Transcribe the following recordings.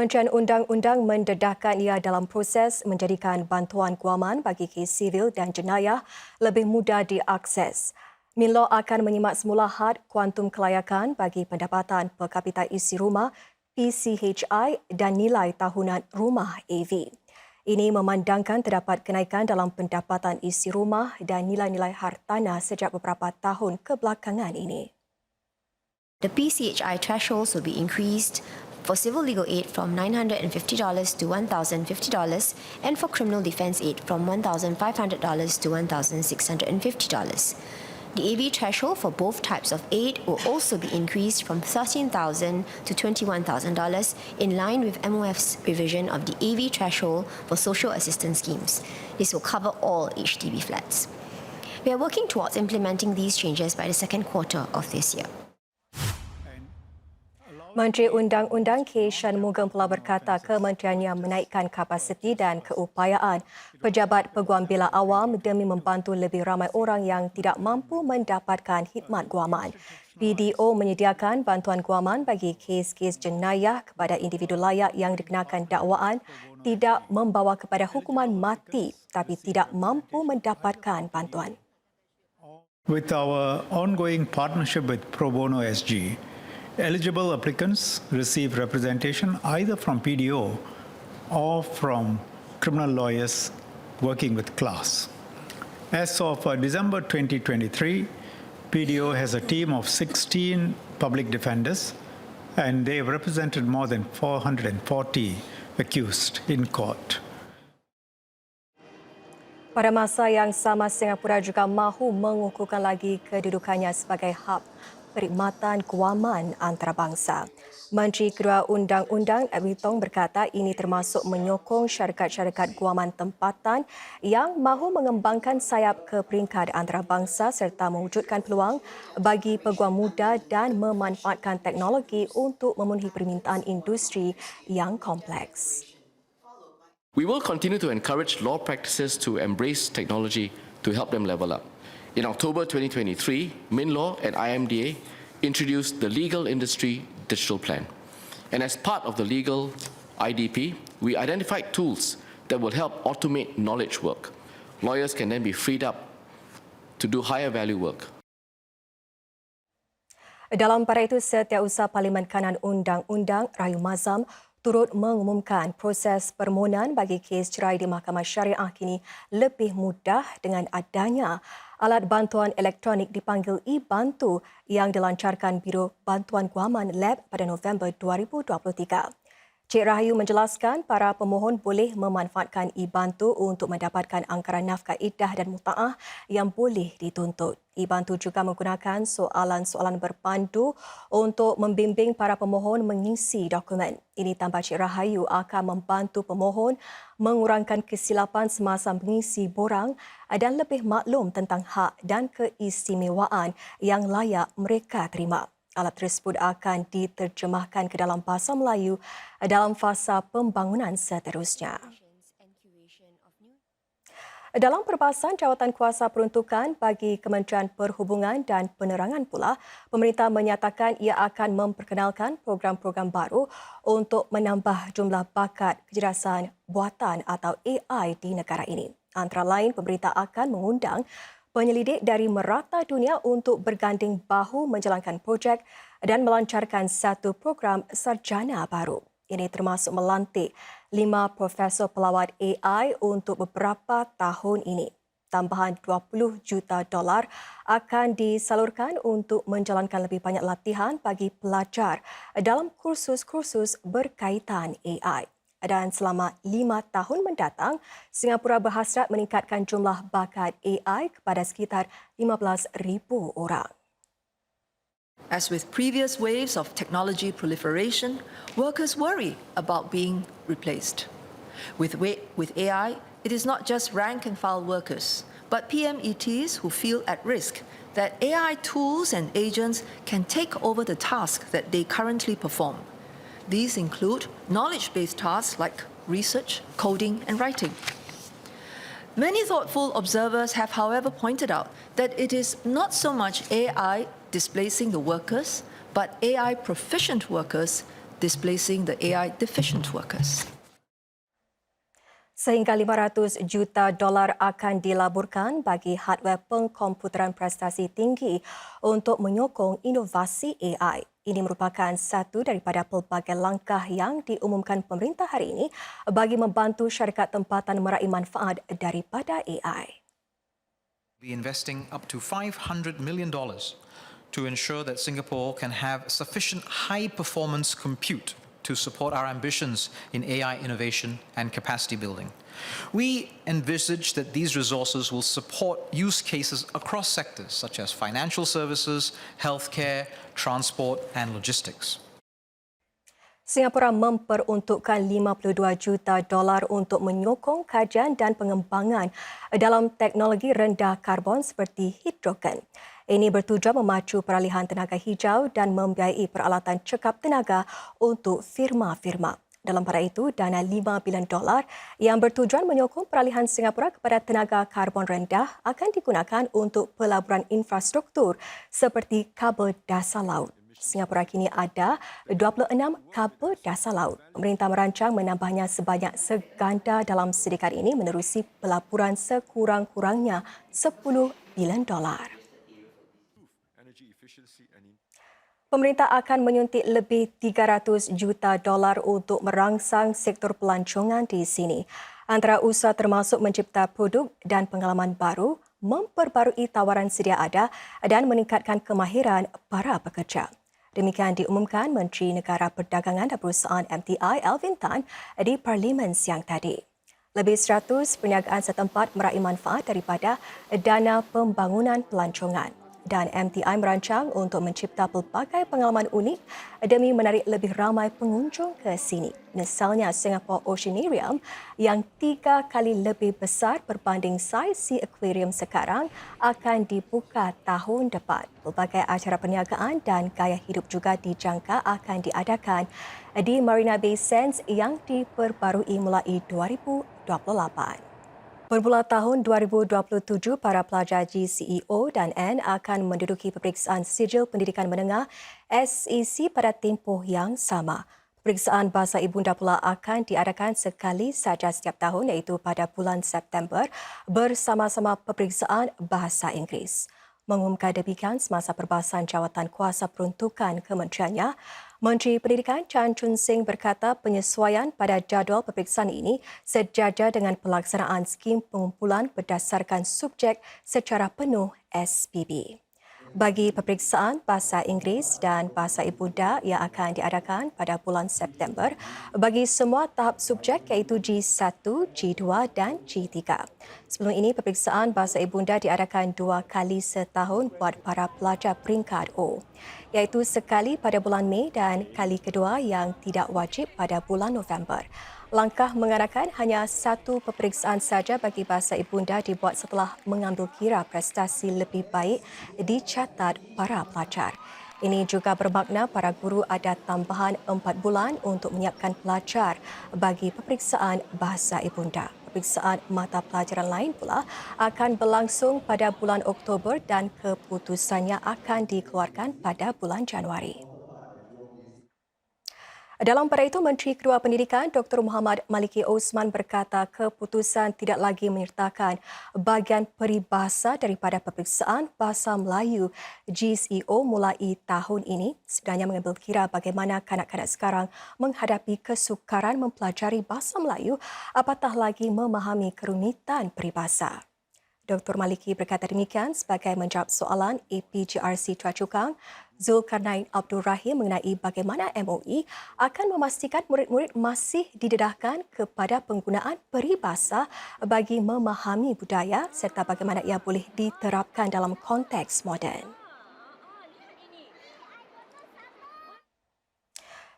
Kementerian Undang-Undang mendedahkan ia dalam proses menjadikan bantuan guaman bagi kes sivil dan jenayah lebih mudah diakses. MinLaw akan menyimak semula had kuantum kelayakan bagi pendapatan per kapita isi rumah PCHI dan nilai tahunan rumah AV. Ini memandangkan terdapat kenaikan dalam pendapatan isi rumah dan nilai-nilai hartanah sejak beberapa tahun kebelakangan ini. The PCHI thresholds will be increased for civil legal aid from $950 to $1,050 and for criminal defence aid from $1,500 to $1,650. The AV threshold for both types of aid will also be increased from $13,000 to $21,000 in line with MOF's revision of the AV threshold for social assistance schemes. This will cover all HDB flats. We are working towards implementing these changes by the second quarter of this year. Menteri Undang-Undang K. Shanmugam telah berkata kementeriannya menaikkan kapasiti dan keupayaan pejabat peguam bela awam demi membantu lebih ramai orang yang tidak mampu mendapatkan khidmat guaman. PDO menyediakan bantuan guaman bagi kes-kes jenayah kepada individu layak yang dikenakan dakwaan tidak membawa kepada hukuman mati tapi tidak mampu mendapatkan bantuan. With our ongoing partnership with Pro Bono SG, eligible applicants receive representation either from PDO or from criminal lawyers working with CLAS. As of December 2023, PDO has a team of 16 public defenders and they have represented more than 440 accused in court. Pada masa yang sama, Singapura juga mahu mengukuhkan lagi kedudukannya sebagai hub perkhidmatan guaman antarabangsa. Menteri Kedua Undang-Undang Edwin Tong berkata ini termasuk menyokong syarikat-syarikat guaman tempatan yang mahu mengembangkan sayap ke peringkat antarabangsa serta mewujudkan peluang bagi peguam muda dan memanfaatkan teknologi untuk memenuhi permintaan industri yang kompleks. We will continue to encourage law practices to embrace technology to help them level up. In October 2023, MinLaw and IMDA introduced the Legal Industry Digital Plan. And as part of the legal IDP, we identified tools that will help automate knowledge work. Lawyers can then be freed up to do higher value work. Dalam pada itu, Setiausaha Parlimen Kanan Undang-Undang Rayu Mazam turut mengumumkan proses permohonan bagi kes cerai di Mahkamah Syariah kini lebih mudah dengan adanya alat bantuan elektronik dipanggil e-Bantu yang dilancarkan Biro Bantuan Guaman LAB pada November 2023. Cik Rahayu menjelaskan para pemohon boleh memanfaatkan e-Bantu untuk mendapatkan anggaran nafkah iddah dan muta'ah yang boleh dituntut. E-Bantu juga menggunakan soalan-soalan berpandu untuk membimbing para pemohon mengisi dokumen. Ini tambah Cik Rahayu akan membantu pemohon mengurangkan kesilapan semasa mengisi borang dan lebih maklum tentang hak dan keistimewaan yang layak mereka terima. Alat tersebut akan diterjemahkan ke dalam bahasa Melayu dalam fasa pembangunan seterusnya. Dalam perbahasan jawatan kuasa peruntukan bagi Kementerian Perhubungan dan Penerangan pula, pemerintah menyatakan ia akan memperkenalkan program-program baru untuk menambah jumlah bakat kecerdasan buatan atau AI di negara ini. Antara lain, pemerintah akan mengundang penyelidik dari merata dunia untuk berganding bahu menjalankan projek dan melancarkan satu program sarjana baru. Ini termasuk melantik 5 profesor pelawat AI untuk beberapa tahun ini. Tambahan $20 juta akan disalurkan untuk menjalankan lebih banyak latihan bagi pelajar dalam kursus-kursus berkaitan AI. Dan selama 5 tahun mendatang, Singapura berhasrat meningkatkan jumlah bakat AI kepada sekitar 15,000 orang. As with previous waves of technology proliferation, workers worry about being replaced. With AI, it is not just rank and file workers, but PMETs who feel at risk that AI tools and agents can take over the task that they currently perform. These include knowledge-based tasks like research, coding, and writing. Many thoughtful observers have, however, pointed out that it is not so much AI displacing the workers, but AI proficient workers displacing the AI deficient workers. Sehingga $500 juta akan dilaburkan bagi hardware pengkomputeran prestasi tinggi untuk menyokong inovasi AI. Ini merupakan satu daripada pelbagai langkah yang diumumkan pemerintah hari ini bagi membantu syarikat tempatan meraih manfaat daripada AI. Be investing up to $500 million to ensure that Singapore can have sufficient high-performance compute to support our ambitions in AI innovation and capacity building. We envisage that these resources will support use cases across sectors such as financial services, healthcare, transport and logistics. Singapura memperuntukkan $52 juta untuk menyokong kajian dan pengembangan dalam teknologi rendah karbon seperti hidrogen. Ini bertujuan memacu peralihan tenaga hijau dan membiayai peralatan cekap tenaga untuk firma-firma. Dalam pada itu, dana $5 bilion yang bertujuan menyokong peralihan Singapura kepada tenaga karbon rendah akan digunakan untuk pelaburan infrastruktur seperti kabel dasar laut. Singapura kini ada 26 kabel dasar laut. Pemerintah merancang menambahnya sebanyak seganda dalam sedekad ini menerusi pelaburan sekurang-kurangnya $10 bilion. Pemerintah akan menyuntik lebih $300 juta untuk merangsang sektor pelancongan di sini. Antara usaha termasuk mencipta produk dan pengalaman baru, memperbarui tawaran sedia ada dan meningkatkan kemahiran para pekerja. Demikian diumumkan Menteri Negara Perdagangan dan Perusahaan MTI Alvin Tan di Parlimen siang tadi. Lebih 100 perniagaan setempat meraih manfaat daripada dana pembangunan pelancongan. Dan MTI merancang untuk mencipta pelbagai pengalaman unik demi menarik lebih ramai pengunjung ke sini. Misalnya Singapore Oceanarium yang 3 kali lebih besar berbanding saiz si akuarium sekarang akan dibuka tahun depan. Pelbagai acara perniagaan dan gaya hidup juga dijangka akan diadakan di Marina Bay Sands yang diperbarui mulai 2028. Bermula tahun 2027, para pelajar GCEO dan N akan menduduki peperiksaan sijil pendidikan menengah SEC pada tempoh yang sama. Peperiksaan Bahasa Ibunda pula akan diadakan sekali sahaja setiap tahun iaitu pada bulan September bersama-sama peperiksaan Bahasa Inggeris. Mengumumkan demikian semasa perbahasan jawatan kuasa peruntukan kementeriannya, Menteri Pendidikan Chan Chun Sing berkata penyesuaian pada jadual peperiksaan ini sejajar dengan pelaksanaan skim pengumpulan berdasarkan subjek secara penuh SPB. Bagi peperiksaan Bahasa Inggeris dan Bahasa Ibunda yang akan diadakan pada bulan September bagi semua tahap subjek iaitu G1, G2 dan G3. Sebelum ini, peperiksaan Bahasa Ibunda diadakan 2 kali setahun buat para pelajar peringkat O, iaitu sekali pada bulan Mei dan kali kedua yang tidak wajib pada bulan November. Langkah mengadakan hanya 1 peperiksaan saja bagi Bahasa Ibunda dibuat setelah mengambil kira prestasi lebih baik dicatat para pelajar. Ini juga bermakna para guru ada tambahan 4 bulan untuk menyiapkan pelajar bagi peperiksaan Bahasa Ibunda. Peperiksaan mata pelajaran lain pula akan berlangsung pada bulan Oktober dan keputusannya akan dikeluarkan pada bulan Januari. Dalam pada itu, Menteri Kedua Pendidikan Dr. Muhammad Maliki Osman berkata keputusan tidak lagi menyertakan bahagian peribahasa daripada peperiksaan Bahasa Melayu GCEO mulai tahun ini, sebenarnya mengambil kira bagaimana kanak-kanak sekarang menghadapi kesukaran mempelajari Bahasa Melayu apatah lagi memahami kerumitan peribahasa. Dr. Maliki berkata demikian sebagai menjawab soalan APGRC Tua Chukang Zulkarnain Abdul Rahim mengenai bagaimana MOE akan memastikan murid-murid masih didedahkan kepada penggunaan peribahasa bagi memahami budaya serta bagaimana ia boleh diterapkan dalam konteks moden.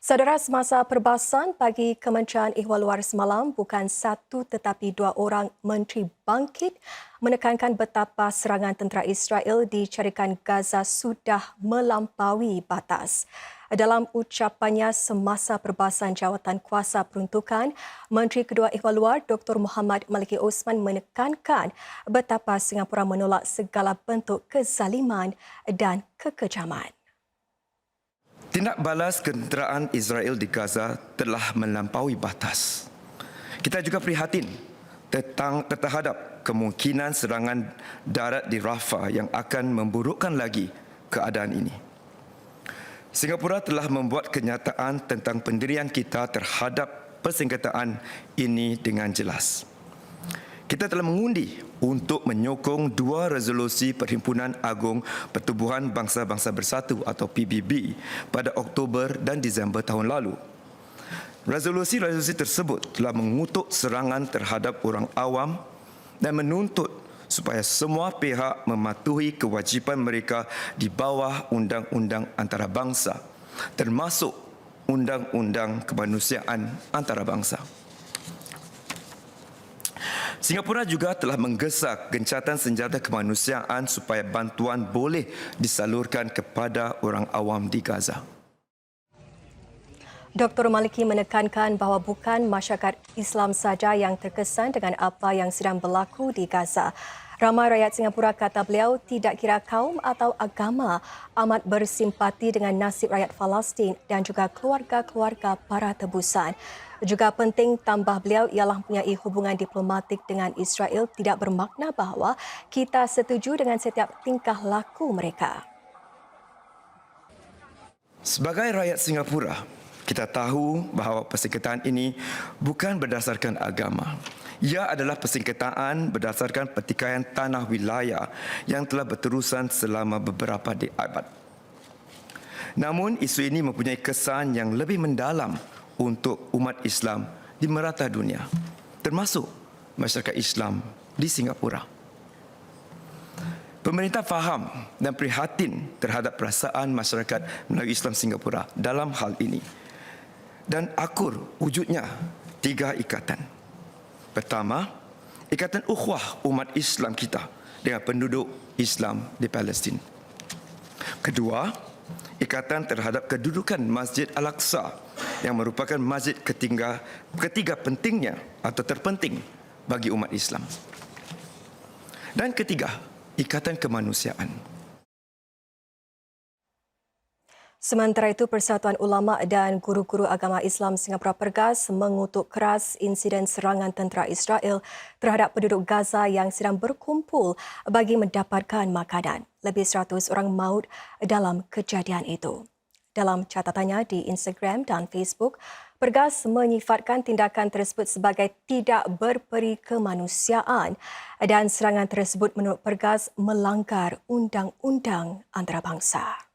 Saudara, semasa perbahasan bagi Kementerian Ihwal Luar semalam, bukan 1 tetapi 2 orang menteri bangkit menekankan betapa serangan tentera Israel di carikan Gaza sudah melampaui batas. Dalam ucapannya semasa perbahasan jawatan kuasa peruntukan, Menteri Kedua Ihwal Luar Dr. Muhammad Maliki Osman menekankan betapa Singapura menolak segala bentuk kezaliman dan kekejaman. Tindak balas kenderaan Israel di Gaza telah melampaui batas. Kita juga prihatin terhadap kemungkinan serangan darat di Rafah yang akan memburukkan lagi keadaan ini. Singapura telah membuat kenyataan tentang pendirian kita terhadap persengketaan ini dengan jelas. Kita telah mengundi untuk menyokong 2 resolusi Perhimpunan Agung Pertubuhan Bangsa-Bangsa Bersatu atau PBB pada Oktober dan Disember tahun lalu. Resolusi-resolusi tersebut telah mengutuk serangan terhadap orang awam dan menuntut supaya semua pihak mematuhi kewajipan mereka di bawah undang-undang antarabangsa, termasuk undang-undang kemanusiaan antarabangsa. Singapura juga telah menggesak gencatan senjata kemanusiaan supaya bantuan boleh disalurkan kepada orang awam di Gaza. Dr. Maliki menekankan bahawa bukan masyarakat Islam saja yang terkesan dengan apa yang sedang berlaku di Gaza. Ramai rakyat Singapura, kata beliau, tidak kira kaum atau agama, amat bersimpati dengan nasib rakyat Palestin dan juga keluarga-keluarga para tebusan. Juga penting, tambah beliau, ialah mempunyai hubungan diplomatik dengan Israel tidak bermakna bahawa kita setuju dengan setiap tingkah laku mereka. Sebagai rakyat Singapura, kita tahu bahawa persengketaan ini bukan berdasarkan agama. Ia adalah persengketaan berdasarkan pertikaian tanah wilayah yang telah berterusan selama beberapa dekad. Namun, isu ini mempunyai kesan yang lebih mendalam untuk umat Islam di merata dunia, termasuk masyarakat Islam di Singapura. Pemerintah faham dan prihatin terhadap perasaan masyarakat Melayu Islam Singapura dalam hal ini. Dan akur wujudnya 3 ikatan. Pertama, ikatan ukhuwah umat Islam kita dengan penduduk Islam di Palestin. Kedua, ikatan terhadap kedudukan Masjid Al-Aqsa yang merupakan masjid ketiga pentingnya atau terpenting bagi umat Islam. Dan ketiga, ikatan kemanusiaan. Sementara itu, Persatuan Ulama dan Guru-Guru Agama Islam Singapura Pergas mengutuk keras insiden serangan tentera Israel terhadap penduduk Gaza yang sedang berkumpul bagi mendapatkan makanan. Lebih 100 orang maut dalam kejadian itu. Dalam catatannya di Instagram dan Facebook, Pergas menyifatkan tindakan tersebut sebagai tidak berperi kemanusiaan dan serangan tersebut menurut Pergas melanggar undang-undang antarabangsa.